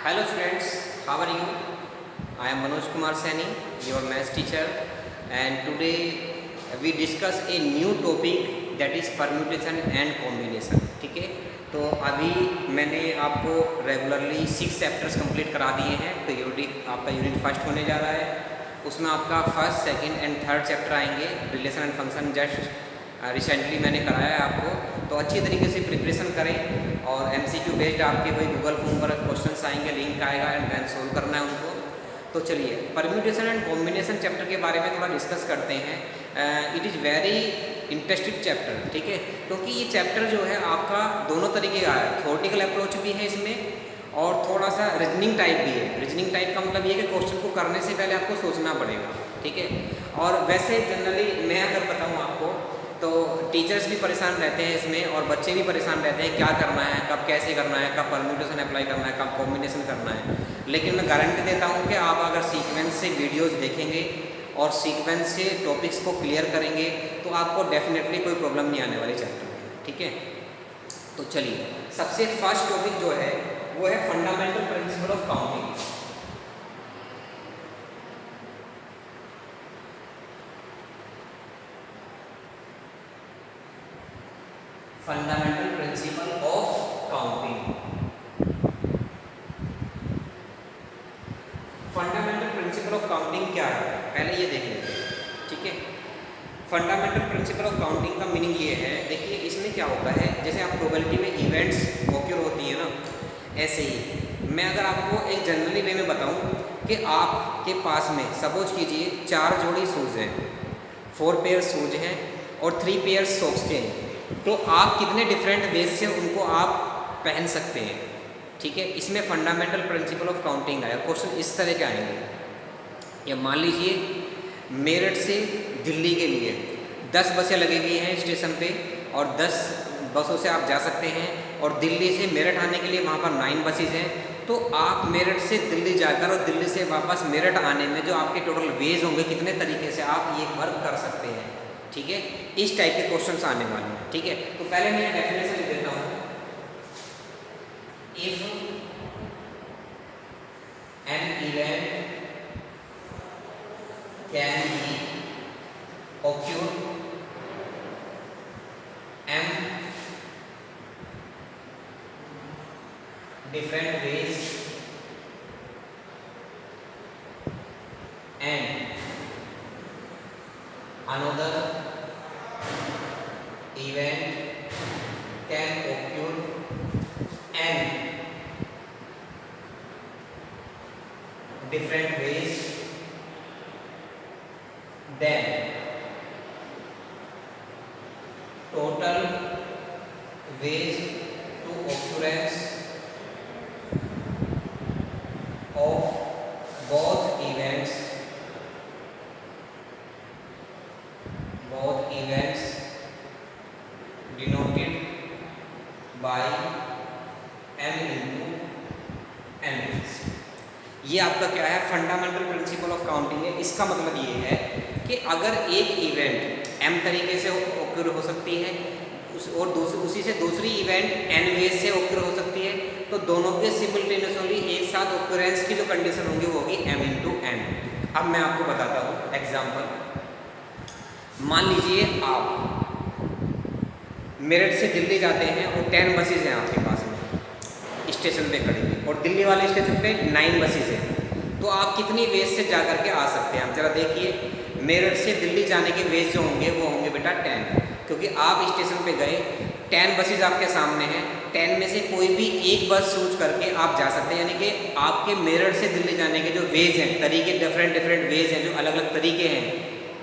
Hello students, how are you? I am Manoj Kumar Saini, your maths teacher, and today we discuss a new topic that is permutation and combination. ठीक है, तो अभी मैंने आपको regularly 6 chapters complete करा दिए हैं। Periodic आपका यूनिट फर्स्ट होने जा रहा है, उसमें आपका first, second and third chapter आएंगे। Relation and function just recently मैंने कराया है आपको, तो अच्छी तरीके से प्रिपरेशन करें और MCQ बेस्ड आपके वही गूगल फॉर्म पर क्वेश्चंस आएंगे, लिंक आएगा एंड देन सोल्व करना है उनको। तो चलिए परम्यूटेशन एंड कॉम्बिनेशन चैप्टर के बारे में थोड़ा डिस्कस करते हैं। It is very interesting chapter, ठीक है, क्योंकि ये चैप्टर जो है आपका दोनों तरीके का है। थ्योरेटिकल अप्रोच भी है इसमें और थोड़ा सा रीजनिंग टाइप भी है। रीजनिंग टाइप का मतलब ये कि क्वेश्चन को करने से पहले आपको सोचना पड़ेगा, ठीक है। और वैसे जनरली मैं अगर बताऊँ आपको तो टीचर्स भी परेशान रहते हैं इसमें और बच्चे भी परेशान रहते हैं, क्या करना है, कब कैसे करना है, कब परम्यूटेशन अप्लाई करना है, कब कॉम्बिनेशन करना है। लेकिन मैं गारंटी देता हूँ कि आप अगर सीक्वेंस से वीडियोस देखेंगे और सीक्वेंस से टॉपिक्स को क्लियर करेंगे तो आपको डेफिनेटली कोई प्रॉब्लम नहीं आने वाली चैप्टर में, ठीक है। तो चलिए सबसे फर्स्ट टॉपिक जो है वो है fundamental principle of counting. Fundamental principle of counting. Fundamental principle of counting क्या है, पहले ये देख लेते हैं, ठीक है। फंडामेंटल प्रिंसिपल ऑफ काउंटिंग का मीनिंग ये है, देखिए इसमें क्या होता है, जैसे आप प्रोबेबिलिटी में इवेंट्स ऑक्यूर होती है ना, ऐसे ही मैं अगर आपको एक जनरली वे में बताऊं कि आपके पास में सपोज कीजिए 4 जोड़ी शूज़ हैं, 4 पेयर शूज हैं और 3 पेयर सॉक्स के हैं, तो आप कितने डिफरेंट वेज से उनको आप पहन सकते हैं, ठीक है। इसमें फंडामेंटल प्रिंसिपल ऑफ काउंटिंग आया। क्वेश्चन इस तरह के आएंगे, या मान लीजिए मेरठ से दिल्ली के लिए 10 बसें लगी हुई हैं स्टेशन पे और 10 बसों से आप जा सकते हैं और दिल्ली से मेरठ आने के लिए वहाँ पर 9 बसेज हैं। तो आप मेरठ से दिल्ली जाकर और दिल्ली से वापस मेरठ आने में जो आपके टोटल वेज होंगे, कितने तरीके से आप ये वर्क कर सकते हैं, ठीक है। इस टाइप के क्वेश्चंस आने वाले हैं, ठीक है। तो पहले मैं डेफिनेशन लिख देता हूँ। If an event can be occur m different ways and another event can occur n different ways, then total ways to occurrence of both events denoted by m into n। ये आपका क्या है, fundamental principle of counting है। इसका मतलब ये है कि अगर एक इवेंट m तरीके से ऑक्यूर हो सकती है और उसी से दूसरी इवेंट n वेज से ऑक्यूर हो सकती है, तो दोनों के सिमिल्टेनियसली एक साथ ऑक्यूरेंस की जो कंडीशन होगी वो होगी m into n। अब मैं आपको बताता हूँ एग्जांपल। मान लीजिए आप मेरठ से दिल्ली जाते हैं और 10 बसेज हैं आपके पास में स्टेशन पे खड़ी हुई और दिल्ली वाले स्टेशन पे 9 बसेज हैं, तो आप कितनी वेज से जा करके आ सकते हैं। आप जरा देखिए, मेरठ से दिल्ली जाने के वेज जो होंगे वो होंगे बेटा 10, क्योंकि आप स्टेशन पे गए, 10 बसेज आपके सामने हैं, 10 में से कोई भी एक बस चूज करके आप जा सकते हैं। यानी कि आपके मेरठ से दिल्ली जाने के जो वेज हैं, तरीके डिफरेंट वेज हैं, जो अलग अलग तरीके हैं,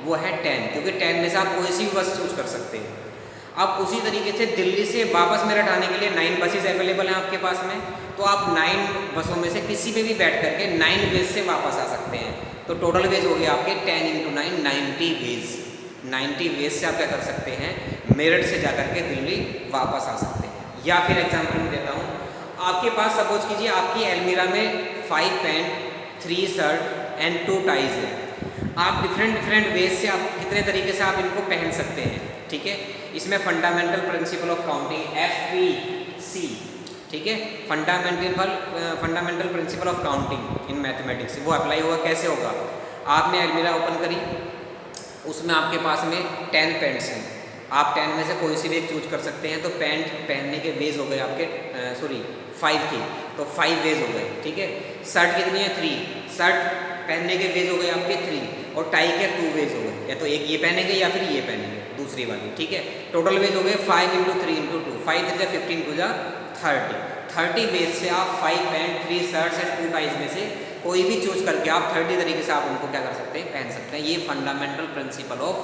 वो है 10, क्योंकि 10 में से आप कोई सी भी बस चूज कर सकते हैं। अब उसी तरीके से दिल्ली से वापस मेरठ आने के लिए 9 बसेज अवेलेबल हैं आपके पास में, तो आप 9 बसों में से किसी पे भी बैठ करके 9 वेज से वापस आ सकते हैं। तो टोटल वेज हो गया आपके 10 into 9 90 वेज। 90 वेज से आप क्या कर सकते हैं, मेरठ से जाकर के दिल्ली वापस आ सकते हैं। या फिर एग्जाम्पल में देता हूँ, आपके पास सपोज कीजिए आपकी अलमीरा में 5 पैंट, 3 शर्ट एंड 2 टाइज है। आप डिफरेंट वेज से आप कितने तरीके से आप इनको पहन सकते हैं, ठीक है। इसमें fundamental principle of counting FPC, ठीक है। Fundamental principle of counting in mathematics, वो अप्लाई होगा। कैसे होगा? आपने अलमीरा ओपन करी, उसमें आपके पास में 10 पेंट्स हैं, आप 10 में से कोई सी भी एक चूज कर सकते हैं। तो पेंट पहनने के वेज हो गए आपके 5 की, तो 5 वेज हो गए, ठीक है। शर्ट कितनी है? 3, शर्ट पहनने के वेज हो गए आपके 3, और टाई के 2 वेज हो गए, या तो एक ये पहनेंगे या फिर ये पहनेंगे दूसरी वाली, ठीक है। टोटल वेज हो गए 5 × 3 × 2, 5 3 15 2 30 वेज से आप 5 पैंट, 3 शर्ट्स एंड 2 टाइज में से कोई भी चूज करके आप 30 तरीके से आप उनको क्या कर सकते हैं? पहन सकते हैं। ये फंडामेंटल प्रिंसिपल ऑफ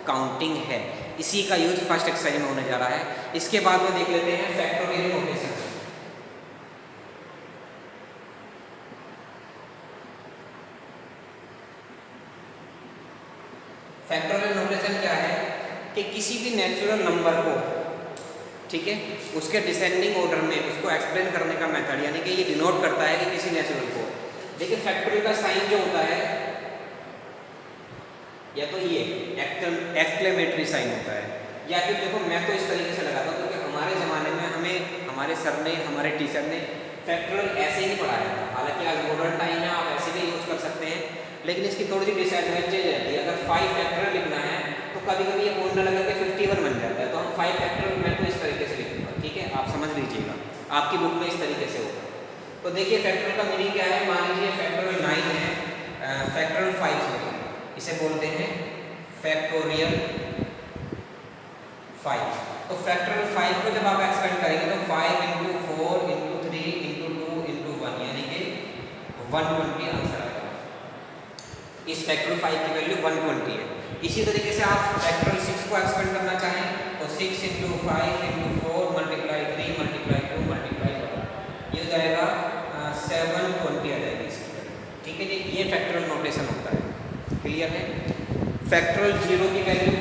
काउंटिंग है। इसी का यूज फर्स्ट एक्सरसाइज में होने जा रहा है। इसके बाद में देख लेते हैं फैक्टोरियल नोटेशन। फैक्टोरियल नोटेशन क्या है कि किसी भी नेचुरल नंबर को, ठीक है, उसके डिसेंडिंग ऑर्डर में उसको एक्सप्लेन करने का मेथड, यानी कि ये डिनोट करता है कि किसी नेचुरल को, देखिए फैक्टोरियल का साइन जो होता है, या तो ये एक्सक्लेमेटरी साइन होता है, या फिर देखो मैं तो इस तरीके से लगाता हूँ, क्योंकि हमारे ज़माने में हमें हमारे सर ने, हमारे टीचर ने फैक्टोरियल ऐसे ही पढ़ाया था। हालांकि आज मॉडर्न टाइम में आप ऐसे भी यूज़ कर सकते हैं, लेकिन इसकी थोड़ी सी डिसएडवांटेज रहती है। अगर 5 फैक्टोरियल लिखना है तो कभी कभी ये पॉइंट लगा के 51 बन जाता है, तो हम 5 फैक्टोरियल मैं तो इस तरीके से लिखूंगा, ठीक है, आप समझ लीजिएगा, आपकी बुक में इस तरीके से होगा। तो देखिए फैक्टोरियल का मीनिंग क्या है। मान लीजिए फैक्टोरियल 9 है, फैक्टोरियल 5 है, इसे बोलते हैं फैक्टोरियल 5। तो फैक्टोरियल 5 को जब आप एक्सपेंड करेंगे तो 5 × 4 × 3 × 2 × 1, यानी कि 120 आंसर आएगा। इस फैक्टोरियल 5 की वैल्यू 120 है। इसी तरीके से आप फैक्टोरियल 6 को एक्सपेंड करना चाहें तो 6 × 5 × 4 मल्टीप्लाई 3 मल्टीप्लाई 2 मल्टीप्लाई 1, ये हो जाएगा 720 आ जाएगी इसकी वैल्यू, ठीक है जी। ये फैक्टोरियल नोटेशन होता है, क्लियर है। फैक्टोरियल 0 की वैल्यू,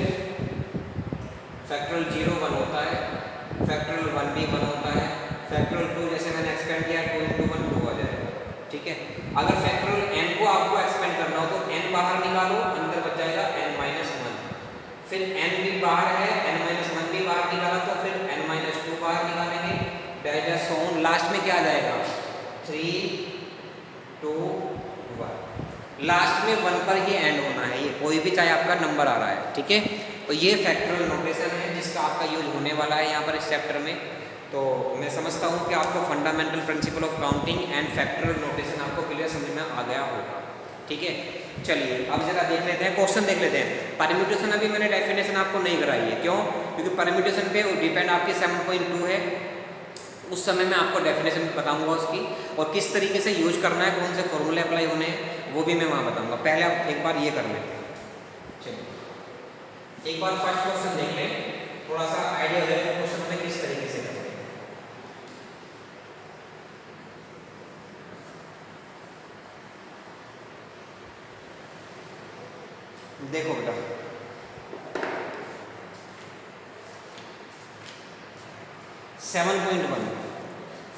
फैक्टोरियल 0 1 होता है, फैक्टोरियल 1 भी 1 होता है, फैक्टोरियल 2 जैसे मैंने एक्सपेंड किया 2 × 1 2 आ जाएगा, ठीक है। अगर फैक्टोरियल n को आपको एक्सपेंड करना हो तो n बाहर निकालो, अंदर बच जाएगा n-1, फिर n भी बाहर है, n-1 भी बाहर निकाला तो फिर n-2 बाहर निकालेंगे, दैट इज सोन। लास्ट में क्या आ जाएगा? 3 2 1, लास्ट में 1 पर ही एंड होना है, ये कोई भी चाहे आपका नंबर आ रहा है, ठीक है। तो ये फैक्टोरियल नोटेशन है जिसका आपका यूज होने वाला है यहाँ पर इस चैप्टर में। तो मैं समझता हूँ कि आपको fundamental principle of counting and factorial notation आपको क्लियर समझ में आ गया होगा, ठीक है। चलिए अब जरा देख लेते हैं, क्वेश्चन देख लेते हैं। परम्यूटेशन अभी मैंने डेफिनेशन आपको नहीं कराई है, क्यों? क्योंकि परम्यूटेशन पे डिपेंड आपकी 7.2 है, उस समय मैं आपको डेफिनेशन बताऊंगा उसकी, और किस तरीके से यूज करना है, कौन से फॉर्मूले अप्लाई होने हैं वो भी मैं वहाँ बताऊंगा। पहले आप एक बार ये कर लें, चलिए एक बार फर्स्ट क्वेश्चन देख लें, थोड़ा सा आइडिया हो जाएगा क्वेश्चन में किस तरीके से करते हैं। देखो बेटा,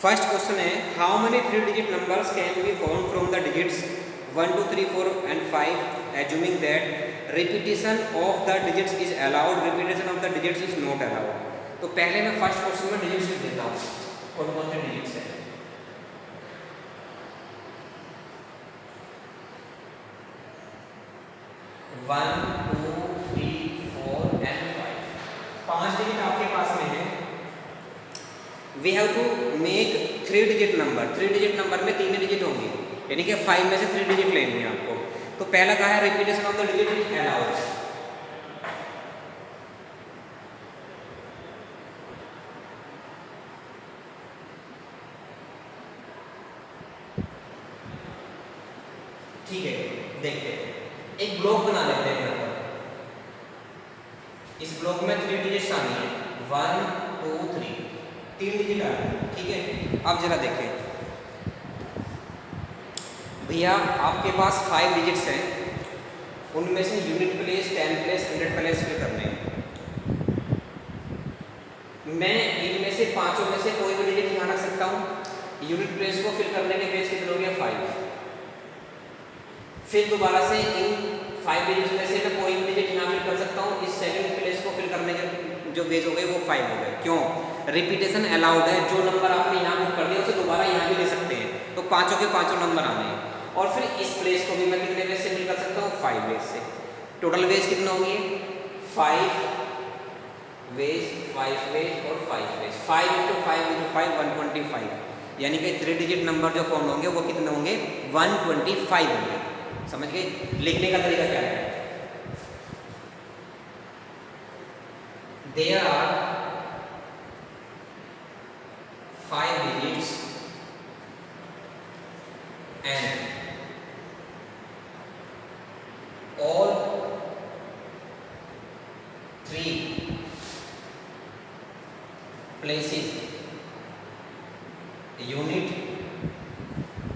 फर्स्ट क्वेश्चन है, how many 3 digit numbers can be found from the digits 1 2 3 4 and 5 assuming that repetition of the digits is allowed, repetition of the digits is not allowed। तो पहले मैं फर्स्ट क्वेश्चन में डिजिट्स लिख देता हूँ, कौन कौन से डिजिट्स हैं। 1 2 3 4 and 5, 5 डिजिट आपके पास में है। We have to make 3 digit number, 3 digit number में 3 डिजिट होंगे, यानी कि 5 में से 3 डिजिट लेनी है आपको। तो पहला कहा है repetition of the digit is allowed, ठीक है। देखते हैं, एक ब्लॉक बना लेते हैं यहाँ पर, इस ब्लॉक में 3 डिजिट्स आनी है, 1 2 3, 3 डिजिट आ रही है, ठीक है। अब जरा देखें भैया, आपके पास 5 डिजिट्स हैं, उनमें से unit place, 10 place, 100 place fill करने हैं। मैं इनमें से पांचों में से कोई भी डिजिट यहाँ रख सकता हूँ। यूनिट प्लेस को फिल करने के बेस कितने हो गया? 5। फिर दोबारा से इन 5 डिजिट में से मैं कोई भी डिजिट यहाँ फिल कर सकता हूँ। इस सेकंड प्लेस को फिल करने के जो बेस हो गए वो 5 हो गए। क्यों? रिपीटेशन अलाउड है, जो नंबर आपने यहाँ पुट कर दिया उसे दोबारा यहाँ भी ले सकते हैं, तो पांचों के पांचों नंबर आने हैं। और फिर इस प्लेस को भी मैं कितने वेज से फिल कर सकता हूँ, 5 वेज से। टोटल वेज कितना होगी, 5 वेज, 5 वेज और 5 वेज, 5 × 5 × 5 125, यानी कि 3 डिजिट नंबर जो फॉर्म होंगे वो कितने होंगे, 125 होंगे। समझ गए? लिखने का तरीका क्या है, there are 5 digits and all 3 places, unit,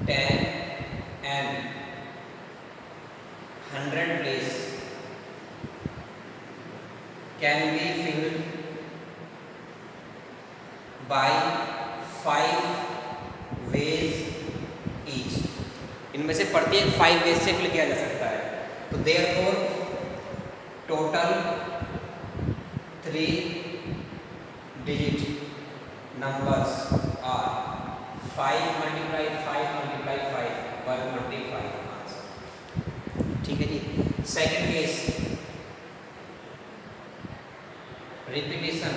10 and 100 place can be filled by 5 ways each। इनमें से प्रत्येक 5 वेज से फिल किया जा सकता है। तो therefore total 3 digit numbers are 5 × 5 × 5 125 answer. ठीक है जी। Second case, repetition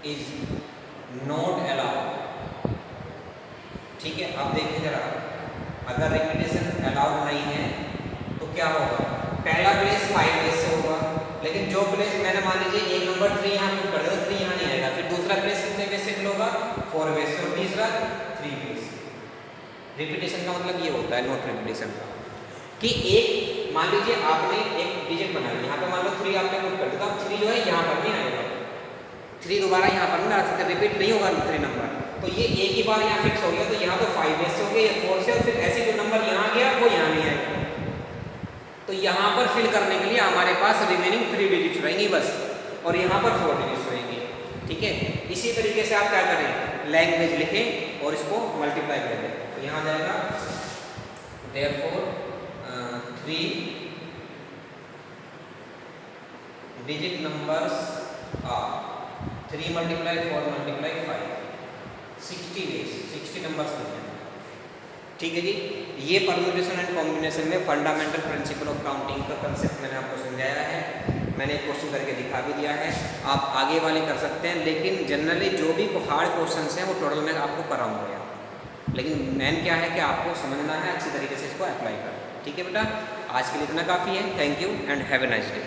is not allowed. ठीक है, अब देखिए जरा, अगर रिपीटेशन अलाउड नहीं है तो क्या होगा, पहला प्लेस 5 वेज से होगा, लेकिन जो प्लेस मैंने मान लीजिए एक नंबर 3 यहाँ पुट कर दिया तो 3 यहाँ नहीं आएगा, फिर दूसरा प्लेस कितने वेज से फिल होगा, 4 वेज से, और तीसरा 3 वेज से। रिपीटेशन का मतलब ये होता है, नॉट रिपीटेशन का, कि एक मान लीजिए आपने एक डिजिट बनाई, यहाँ पे मान लो 3 आपने पुट कर दिया, तो अब 3 जो है यहाँ पर नहीं आएगा, 3 दोबारा यहाँ पर नहीं आ सकता, रिपीट नहीं होगा 3 नंबर, तो ये एक ही बार यहाँ फिक्स हो गया, तो यहाँ तो 5 वेज से हो गया, ये 4 से, और फिर ऐसे जो नंबर यहाँ गया वो यहाँ नहीं आएगा। तो यहाँ पर फिल करने के लिए हमारे पास रिमेनिंग 3 डिजिट्स रहेंगी बस, और यहाँ पर 4 डिजिट्स रहेंगी। ठीक है, इसी तरीके से आप क्या करें, लैंग्वेज लिखें और इसको मल्टीप्लाई कर दें, तो यहाँ जाएगा therefore 3 digit numbers are 3 × 4 × 5 60 ways, 60 numbers मिल जाएंगे। ठीक है जी, ये परम्यूटेशन एंड कॉम्बिनेशन में फंडामेंटल प्रिंसिपल ऑफ काउंटिंग का कंसेप्ट मैंने आपको समझाया है, मैंने एक क्वेश्चन करके दिखा भी दिया है, आप आगे वाले कर सकते हैं, लेकिन जनरली जो भी हार्ड क्वेश्चंस हैं वो टोटल मैं आपको कराऊंगा, लेकिन मेन क्या है कि आपको समझना है, अच्छी तरीके से इसको अप्लाई करना। ठीक है बेटा, आज के लिए इतना काफ़ी है। Thank you and have a nice day.